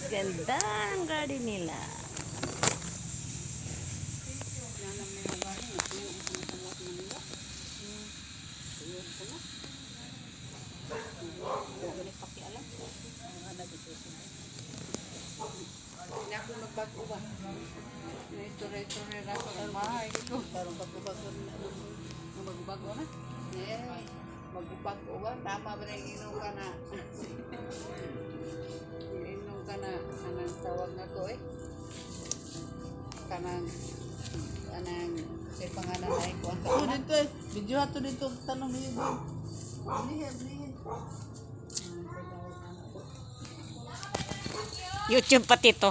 Ganda ang garden nila. Hindi ako magbago ba? Ito rin ako ang mahay ko. Parang bago-bago na. Eh, magbago ba? Tama ba na inom ka na? Inom ka na. Anong tawag na to eh? Kanang sa pangalan ay ko ang Ito dito eh. Video ato dito. Tanong niyo ba? Blihin. YouTube pati to.